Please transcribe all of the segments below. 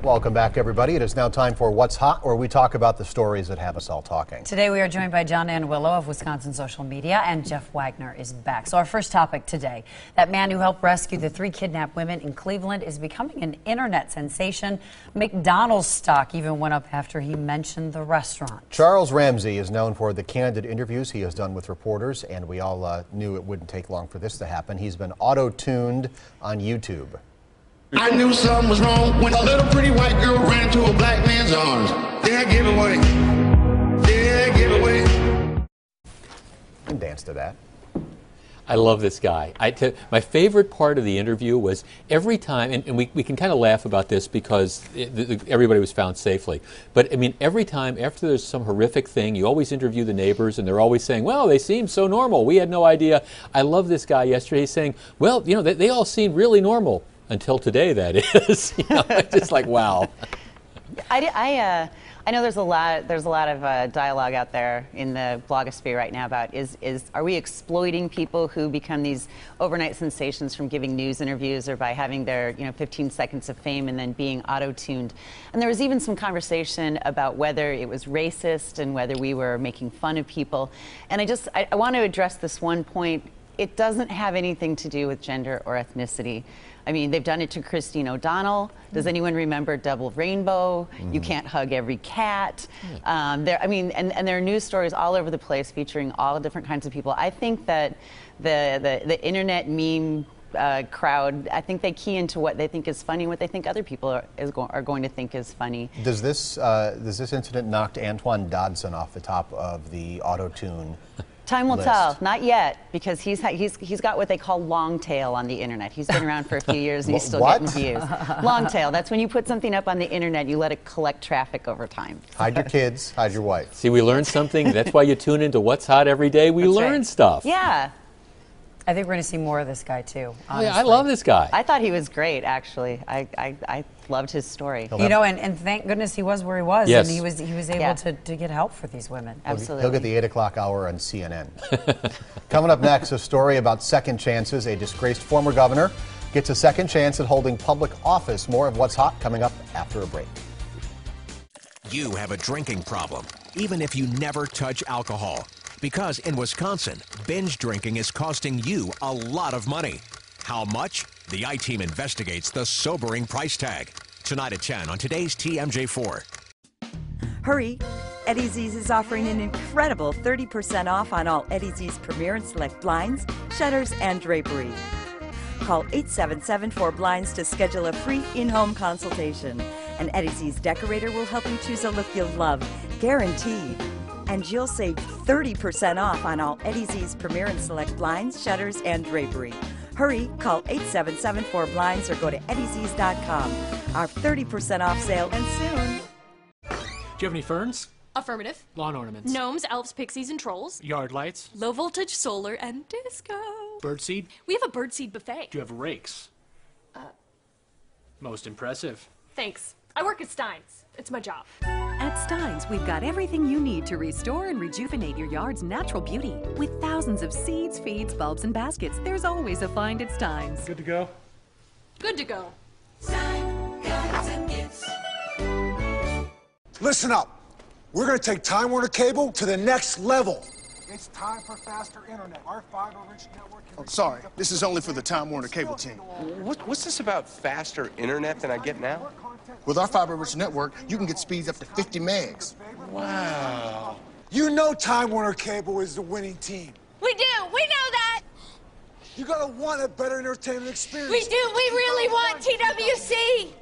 Welcome back, everybody. It is now time for What's Hot, where we talk about the stories that have us all talking. Today we are joined by John and Willow of Wisconsin Social Media, and Jeff Wagner is back. So our first topic today, that man who helped rescue the 3 kidnapped women in Cleveland is becoming an internet sensation. McDonald's stock even went up after he mentioned the restaurant. Charles Ramsey is known for the candid interviews he has done with reporters, and we all knew it wouldn't take long for this to happen. He's been auto-tuned on YouTube. I knew something was wrong when a little pretty white girl ran to a black man's arms. Yeah, give away. Yeah, give away. And dance to that. I love this guy. My favorite part of the interview was every time, and we can kind of laugh about this because everybody was found safely. But I mean, every time after there's some horrific thing, you always interview the neighbors, and they're always saying, well, they seem so normal. We had no idea. I love this guy yesterday saying, well, you know, they all seem really normal. Until today, that is. You know, it's just like, wow. I know there's a lot of dialogue out there in the blogosphere right now about are we exploiting people who become these overnight sensations from giving news interviews or by having their 15 seconds of fame and then being auto-tuned. And there was even some conversation about whether it was racist and whether we were making fun of people. And I want to address this one point. It doesn't have anything to do with gender or ethnicity. I mean, they've done it to Christine O'Donnell. Does anyone remember Double Rainbow? You can't hug every cat. And there are news stories all over the place featuring all different kinds of people. I think that the internet meme crowd, I think they key into what they think is funny and what they think other people are going to think is funny. Does this incident knocked Antoine Dodson off the top of the auto-tune? Time will tell. Not yet, because he's got what they call long tail on the internet. He's been around for a few years and he's still getting views. Long tail. That's when you put something up on the internet, you let it collect traffic over time. Hide your kids, hide your wife. See, we learned something. That's why you tune into What's Hot every day. We learn stuff. Yeah. I think we're going to see more of this guy, too. Oh, yeah, I love this guy. I thought he was great, actually. I loved his story. You know, and thank goodness he was where he was. Yes. And he was able to get help for these women. Absolutely. He'll get the 8 o'clock hour on CNN. Coming up next, a story about second chances. A disgraced former governor gets a second chance at holding public office. More of What's Hot coming up after a break. You have a drinking problem, even if you never touch alcohol. Because in Wisconsin, binge drinking is costing you a lot of money. How much? The I-Team investigates the sobering price tag. Tonight at 10 on today's TMJ4. Hurry! Eddie Z's is offering an incredible 30% off on all Eddie Z's Premier and Select blinds, shutters, and drapery. Call 877-4BLINDS to schedule a free in-home consultation. And Eddie Z's decorator will help you choose a look you'll love, guaranteed. And you'll save 30% off on all Eddie Z's Premier and Select blinds, shutters, and drapery. Hurry, call 877-4BLINDS or go to eddiez's.com. Our 30% off sale ends soon. Do you have any ferns? Affirmative. Lawn ornaments? Gnomes, elves, pixies, and trolls. Yard lights? Low voltage, solar, and disco. Birdseed? We have a birdseed buffet. Do you have rakes? Most impressive. Thanks. I work at Steins. It's my job. At Steins, we've got everything you need to restore and rejuvenate your yard's natural beauty. With thousands of seeds, feeds, bulbs, and baskets, there's always a find at Steins. Good to go? Good to go. Listen up. We're going to take Time Warner Cable to the next level. It's time for faster internet. Our fiber-rich network can... Oh, sorry. This is only for the Time Warner Cable team. What's this about faster internet than I get now? With our fiber-rich network, you can get speeds up to 50 megs. Wow. You know Time Warner Cable is the winning team. We do. We know that. You're going to want a better entertainment experience. We do. We really want TWC.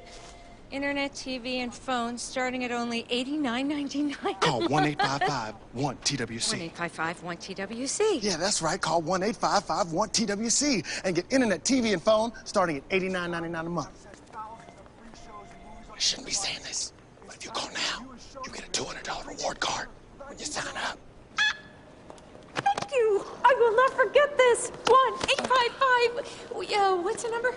Internet, TV, and phones starting at only $89.99. Call 1-855-1-TWC. 1-855-1-TWC. Yeah, that's right. Call 1-855-1-TWC and get internet, TV, and phone starting at $89.99 a month. I shouldn't be saying this, but if you call now, you get a $200 reward card when you sign up. Thank you. I will not forget this. 1-855. What's the number?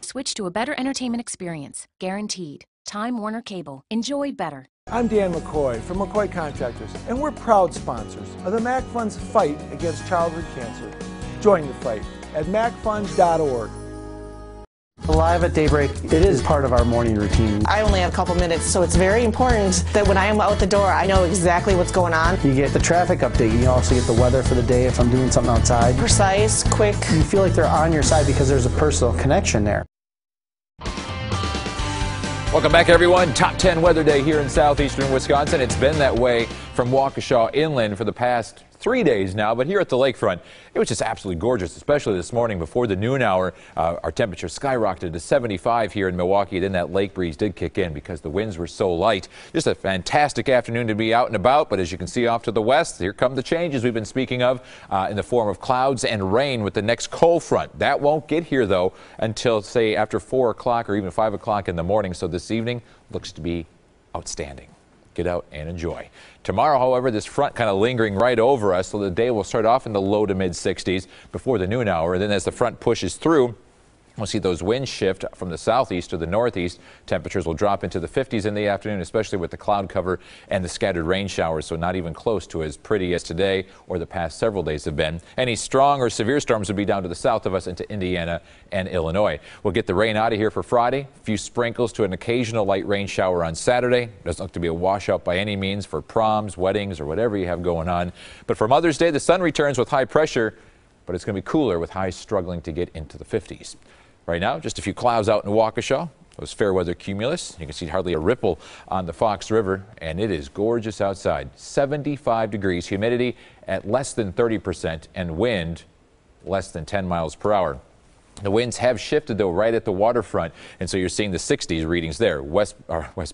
Switch to a better entertainment experience. Guaranteed. Time Warner Cable. Enjoy better. I'm Dan McCoy from McCoy Contractors, and we're proud sponsors of the Mack Funds fight against childhood cancer. Join the fight at mackfunds.org. Live at Daybreak, it is part of our morning routine. I only have a couple minutes, so it's very important that when I am out the door, I know exactly what's going on. You get the traffic update. You also get the weather for the day if I'm doing something outside. Precise, quick. You feel like they're on your side because there's a personal connection there. Welcome back, everyone. Top 10 weather day here in southeastern Wisconsin. It's been that way from Waukesha inland for the past 3 days now, but here at the lakefront, it was just absolutely gorgeous, especially this morning before the noon hour. Our temperature skyrocketed to 75 here in Milwaukee. Then that lake breeze did kick in because the winds were so light. Just a fantastic afternoon to be out and about, but as you can see off to the west, here come the changes we've been speaking of in the form of clouds and rain with the next cold front. That won't get here, though, until, say, after 4 o'clock or even 5 o'clock in the morning, so this evening looks to be outstanding. Get out and enjoy. Tomorrow, however, this front kind of lingering right over us, so the day will start off in the low to mid 60s before the noon hour. And then as the front pushes through, we'll see those winds shift from the southeast to the northeast. Temperatures will drop into the 50s in the afternoon, especially with the cloud cover and the scattered rain showers, so not even close to as pretty as today or the past several days have been. Any strong or severe storms would be down to the south of us into Indiana and Illinois. We'll get the rain out of here for Friday. A few sprinkles to an occasional light rain shower on Saturday. Doesn't look to be a washout by any means for proms, weddings, or whatever you have going on. But for Mother's Day, the sun returns with high pressure, but it's going to be cooler with highs struggling to get into the 50s. Right now, just a few clouds out in Waukesha. Those fair weather cumulus. You can see hardly a ripple on the Fox River, and it is gorgeous outside. 75 degrees, humidity at less than 30%, and wind less than 10 miles per hour. The winds have shifted, though, right at the waterfront, and so you're seeing the 60s readings there. West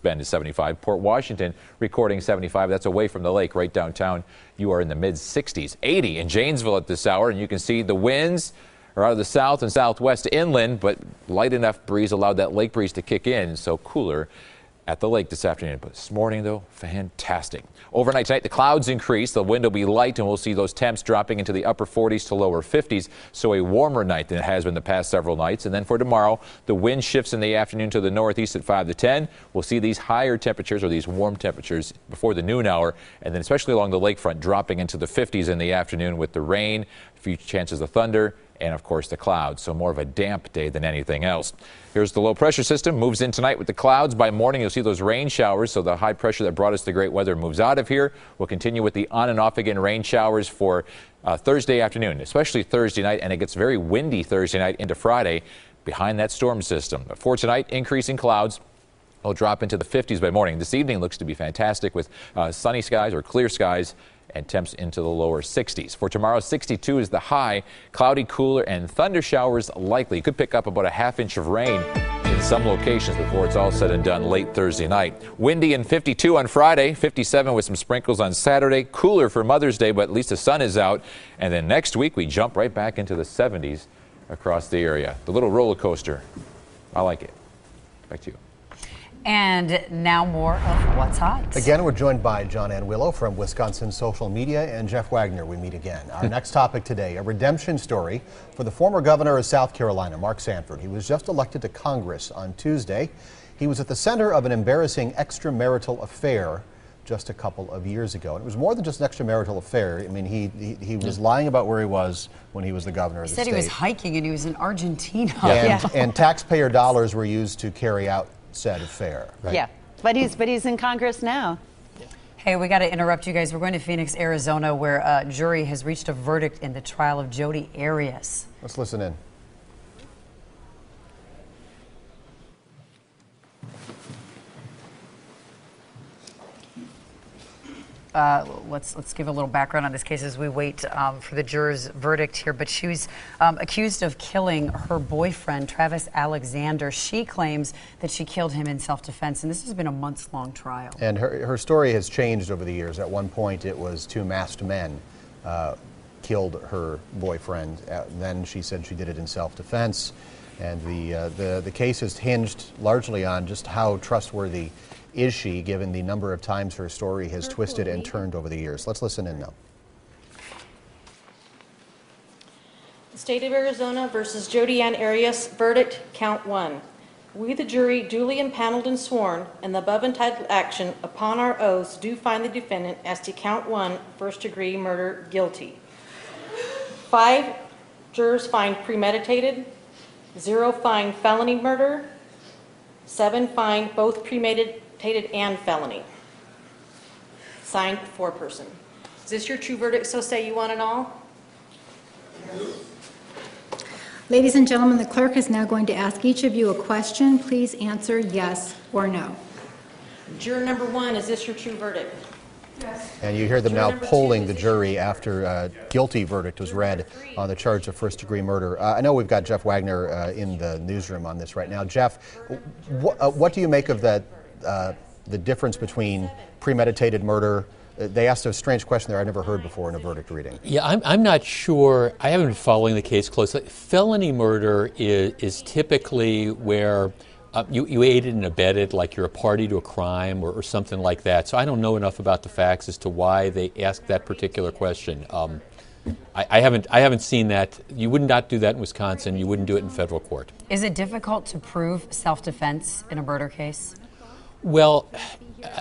Bend is 75. Port Washington recording 75. That's away from the lake, right downtown. You are in the mid-60s. 80 in Janesville at this hour, and you can see the winds are out of the south and southwest inland, but light enough breeze allowed that lake breeze to kick in, so cooler at the lake this afternoon. But this morning, though, fantastic. Overnight tonight, the clouds increase. The wind will be light, and we'll see those temps dropping into the upper 40s to lower 50s, so a warmer night than it has been the past several nights. And then for tomorrow, the wind shifts in the afternoon to the northeast at 5 to 10. We'll see these higher temperatures, or these warm temperatures, before the noon hour, and then especially along the lakefront, dropping into the 50s in the afternoon with the rain, a few chances of thunder, and of course the clouds, so more of a damp day than anything else. Here's the low pressure system, moves in tonight with the clouds. By morning you'll see those rain showers, so the high pressure that brought us the great weather moves out of here. We'll continue with the on and off again rain showers for Thursday afternoon, especially Thursday night, and it gets very windy Thursday night into Friday behind that storm system. For tonight, increasing clouds will drop into the 50s by morning. This evening looks to be fantastic with sunny skies or clear skies and temps into the lower 60s. For tomorrow, 62 is the high. Cloudy, cooler, and thunder showers likely. Could pick up about a ½ inch of rain in some locations before it's all said and done late Thursday night. Windy and 52 on Friday, 57 with some sprinkles on Saturday. Cooler for Mother's Day, but at least the sun is out. And then next week, we jump right back into the 70s across the area. The little roller coaster. I like it. Back to you. And now more of What's Hot. Again, we're joined by John Anwillow from Wisconsin Social Media and Jeff Wagner. We meet again. Our next topic today, a redemption story for the former governor of South Carolina, Mark Sanford. He was just elected to Congress on Tuesday. He was at the center of an embarrassing extramarital affair just a couple of years ago. And it was more than just an extramarital affair. I mean, he was lying about where he was when he was the governor of the state. He said he was hiking and he was in Argentina. And taxpayer dollars were used to carry out said affair. Right? Yeah, but he's in Congress now. Hey, we got to interrupt you guys. We're going to Phoenix, Arizona, where a jury has reached a verdict in the trial of Jodi Arias. Let's listen in. Let's give a little background on this case as we wait for the juror's verdict here. But she was accused of killing her boyfriend, Travis Alexander. She claims that she killed him in self-defense, and this has been a months-long trial. And her story has changed over the years. At one point, it was two masked men killed her boyfriend. Then she said she did it in self-defense. And the case is hinged largely on just how trustworthy is she, given the number of times her story has twisted and turned over the years. Let's listen in now. The State of Arizona versus Jodi Arias, verdict, count 1. We, the jury, duly impaneled and sworn, in the above entitled action, upon our oaths, do find the defendant as to count 1, first-degree murder, guilty. 5 jurors find premeditated. 0 find felony murder, 7 find both premeditated and felony. Signed, foreperson. Is this your true verdict, so say you want it all? Ladies and gentlemen, the clerk is now going to ask each of you a question. Please answer yes or no. Juror number 1, is this your true verdict? Yes. And you hear them now polling the jury after a guilty verdict was read on the charge of first-degree murder. I know we've got Jeff Wagner in the newsroom on this right now. Jeff, what do you make of that, the difference between premeditated murder? They asked a strange question there I never heard before in a verdict reading. Yeah, I'm not sure. I haven't been following the case closely. Felony murder is typically where you aided and abetted, like you're a party to a crime or something like that. So I don't know enough about the facts as to why they asked that particular question. I haven't seen that. You would not do that in Wisconsin. You wouldn't do it in federal court. Is it difficult to prove self-defense in a murder case? Well,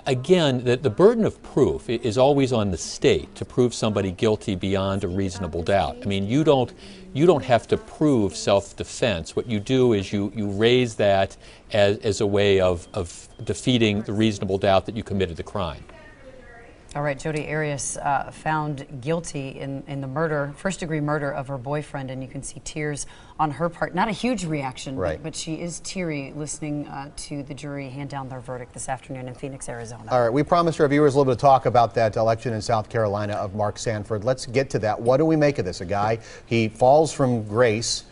again, the burden of proof is always on the state to prove somebody guilty beyond a reasonable doubt. I mean, you don't have to prove self-defense. What you do is you raise that as a way of defeating the reasonable doubt that you committed the crime. All right, Jodi Arias found guilty in the murder, first-degree murder of her boyfriend, and you can see tears on her part. Not a huge reaction, right, but she is teary listening to the jury hand down their verdict this afternoon in Phoenix, Arizona. All right, we promised our viewers a little bit of talk about that election in South Carolina of Mark Sanford. Let's get to that. What do we make of this? A guy, he falls from grace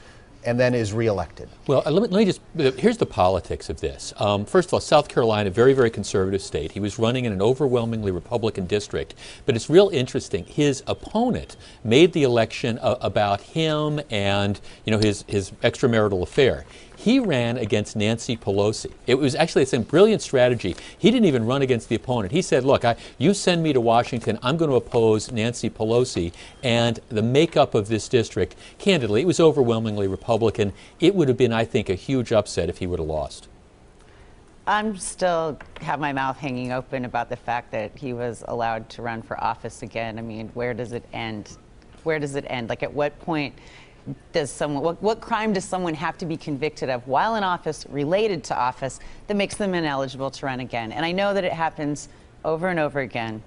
and then is reelected. Well, let me just, here's the politics of this. First of all, South Carolina, very, very conservative state. He was running in an overwhelmingly Republican district. But it's real interesting. His opponent made the election about him and, you know, his extramarital affair. He ran against Nancy Pelosi. It was actually a brilliant strategy. He didn't even run against the opponent. He said, look, you send me to Washington, I'm going to oppose Nancy Pelosi. And the makeup of this district, candidly, it was overwhelmingly Republican. It would have been, I think, a huge upset if he would have lost. I'm still have my mouth hanging open about the fact that he was allowed to run for office again. I mean, where does it end? Where does it end? Like, at what point does someone, what crime does someone have to be convicted of while in office, related to office, that makes them ineligible to run again? And I know that it happens over and over again.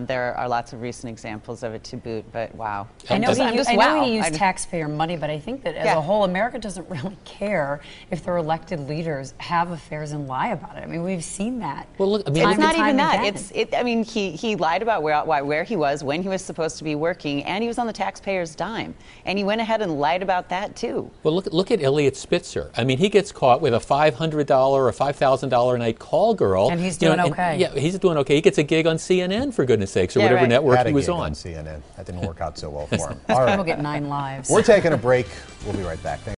There are lots of recent examples of it to boot, but wow. I know he used taxpayer money, but I think that as a whole, America doesn't really care if their elected leaders have affairs and lie about it. I mean, we've seen that. Well, look, I mean, it's not even that. I mean, he lied about where he was, when he was supposed to be working, and he was on the taxpayer's dime. And he went ahead and lied about that, too. Well, look at Elliot Spitzer. I mean, he gets caught with a $500 or $5,000 a night call girl. And he's doing okay. Yeah, he's doing okay. He gets a gig on CNN, for goodness sakes, or whatever network he was on. CNN. That didn't work out so well for him. All right. People get 9 lives. We're taking a break. We'll be right back.